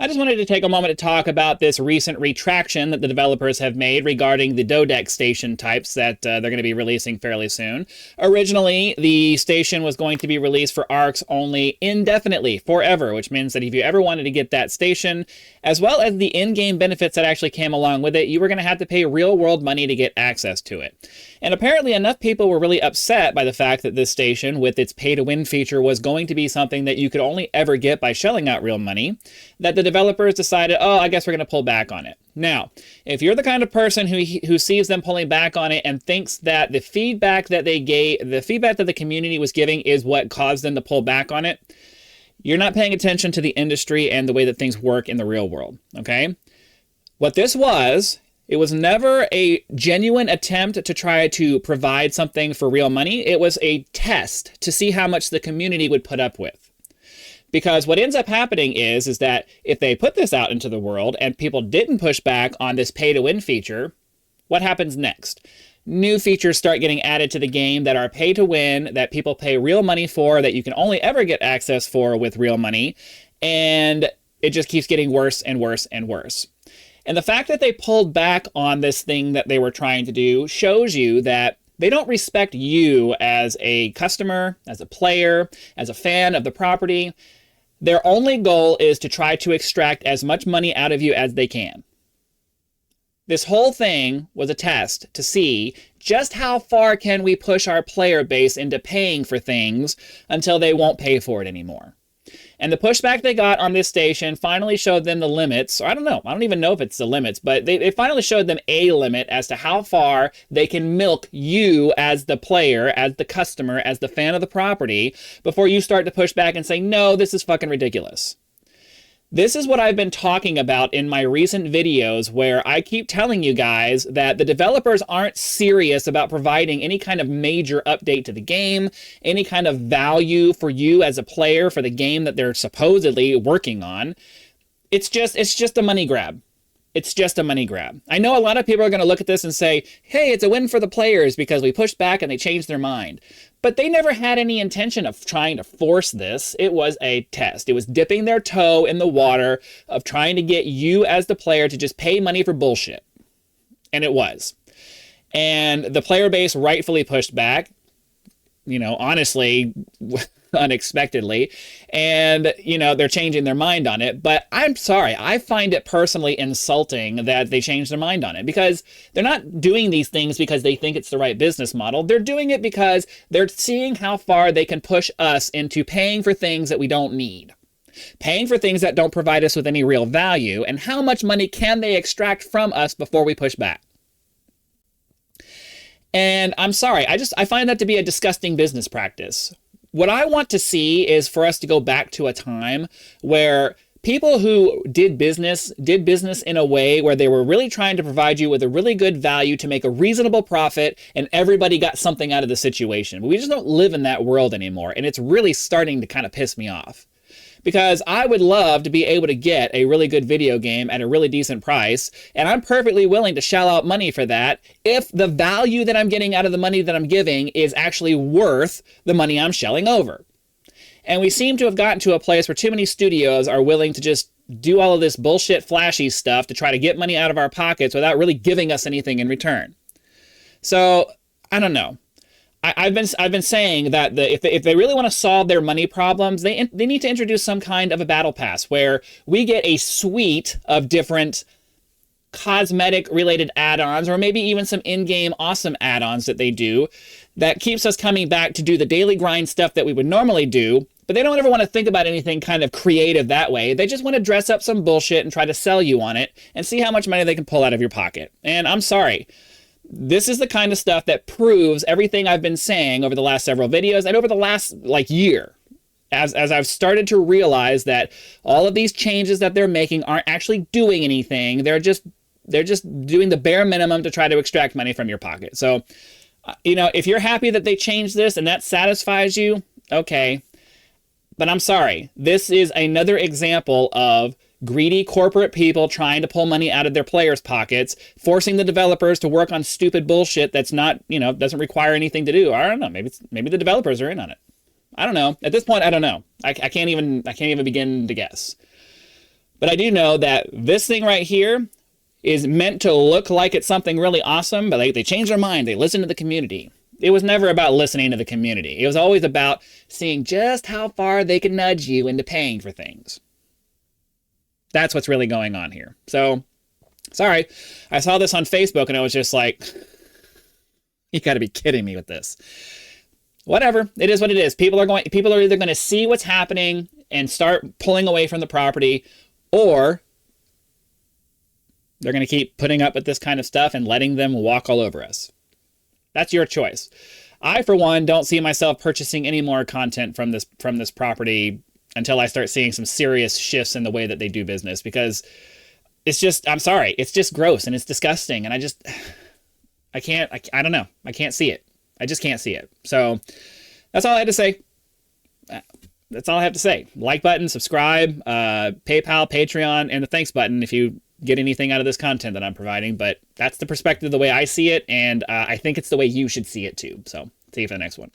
I just wanted to take a moment to talk about this recent retraction that the developers have made regarding the Dodec station types that they're going to be releasing fairly soon. Originally, the station was going to be released for ARX only indefinitely, forever, which means that if you ever wanted to get that station, as well as the in-game benefits that actually came along with it, you were going to have to pay real-world money to get access to it. And apparently enough people were really upset by the fact that this station, with its pay-to-win feature, was going to be something that you could only ever get by shelling out real money, that the developers decided, oh, I guess we're going to pull back on it. Now, if you're the kind of person who sees them pulling back on it and thinks that the feedback that they gave, the feedback that the community was giving is what caused them to pull back on it, you're not paying attention to the industry and the way that things work in the real world, okay? What this was, it was never a genuine attempt to try to provide something for real money. It was a test to see how much the community would put up with. Because what ends up happening is that if they put this out into the world and people didn't push back on this pay-to-win feature, what happens next? New features start getting added to the game that are pay-to-win, that people pay real money for, that you can only ever get access for with real money, and it just keeps getting worse and worse and worse. And the fact that they pulled back on this thing that they were trying to do shows you that they don't respect you as a customer, as a player, as a fan of the property. Their only goal is to try to extract as much money out of you as they can. This whole thing was a test to see just how far can we push our player base into paying for things until they won't pay for it anymore. And the pushback they got on this station finally showed them the limits, or I don't know, I don't even know if it's the limits, but they finally showed them a limit as to how far they can milk you as the player, as the customer, as the fan of the property, before you start to push back and say, no, this is fucking ridiculous. This is what I've been talking about in my recent videos, where I keep telling you guys that the developers aren't serious about providing any kind of major update to the game, any kind of value for you as a player for the game that they're supposedly working on. It's just a money grab. It's just a money grab. I know a lot of people are going to look at this and say, hey, it's a win for the players because we pushed back and they changed their mind. But they never had any intention of trying to force this. It was a test. It was dipping their toe in the water of trying to get you as the player to just pay money for bullshit. And it was. And the player base rightfully pushed back, you know, honestly, unexpectedly, and you know, they're changing their mind on it. But I'm sorry, I find it personally insulting that they changed their mind on it, because they're not doing these things because they think it's the right business model. They're doing it because they're seeing how far they can push us into paying for things that we don't need, paying for things that don't provide us with any real value, and how much money can they extract from us before we push back. And I'm sorry, I find that to be a disgusting business practice. What I want to see is for us to go back to a time where people who did business in a way where they were really trying to provide you with a really good value to make a reasonable profit, and everybody got something out of the situation. But we just don't live in that world anymore, and it's really starting to kind of piss me off. Because I would love to be able to get a really good video game at a really decent price, and I'm perfectly willing to shell out money for that if the value that I'm getting out of the money that I'm giving is actually worth the money I'm shelling over. And we seem to have gotten to a place where too many studios are willing to just do all of this bullshit flashy stuff to try to get money out of our pockets without really giving us anything in return. So, I don't know. I've been saying that if they really want to solve their money problems, they need to introduce some kind of a battle pass where we get a suite of different cosmetic related add-ons, or maybe even some in-game awesome add-ons that they do that keeps us coming back to do the daily grind stuff that we would normally do. But they don't ever want to think about anything kind of creative that way. They just want to dress up some bullshit and try to sell you on it and see how much money they can pull out of your pocket. And I'm sorry. This is the kind of stuff that proves everything I've been saying over the last several videos and over the last year. As I've started to realize that all of these changes that they're making aren't actually doing anything. They're just doing the bare minimum to try to extract money from your pocket. So, you know, if you're happy that they changed this and that satisfies you, okay. But I'm sorry. This is another example of greedy corporate people trying to pull money out of their players' pockets, forcing the developers to work on stupid bullshit that's not, you know, doesn't require anything to do. I don't know. Maybe the developers are in on it. I don't know. At this point, I don't know. I can't even begin to guess. But I do know that this thing right here is meant to look like it's something really awesome, but they change their mind. They listen to the community. It was never about listening to the community. It was always about seeing just how far they can nudge you into paying for things. That's what's really going on here. So, sorry. I saw this on Facebook and I was just like, you got to be kidding me with this. Whatever. It is what it is. People are either going to see what's happening and start pulling away from the property, or they're going to keep putting up with this kind of stuff and letting them walk all over us. That's your choice. I, for one, don't see myself purchasing any more content from this property until I start seeing some serious shifts in the way that they do business, because it's just, I'm sorry, it's just gross and it's disgusting. And I don't know. I can't see it. I just can't see it. So that's all I had to say. That's all I have to say. Like button, subscribe, PayPal, Patreon, and the thanks button if you get anything out of this content that I'm providing. But that's the perspective, the way I see it, and I think it's the way you should see it too. So see you for the next one.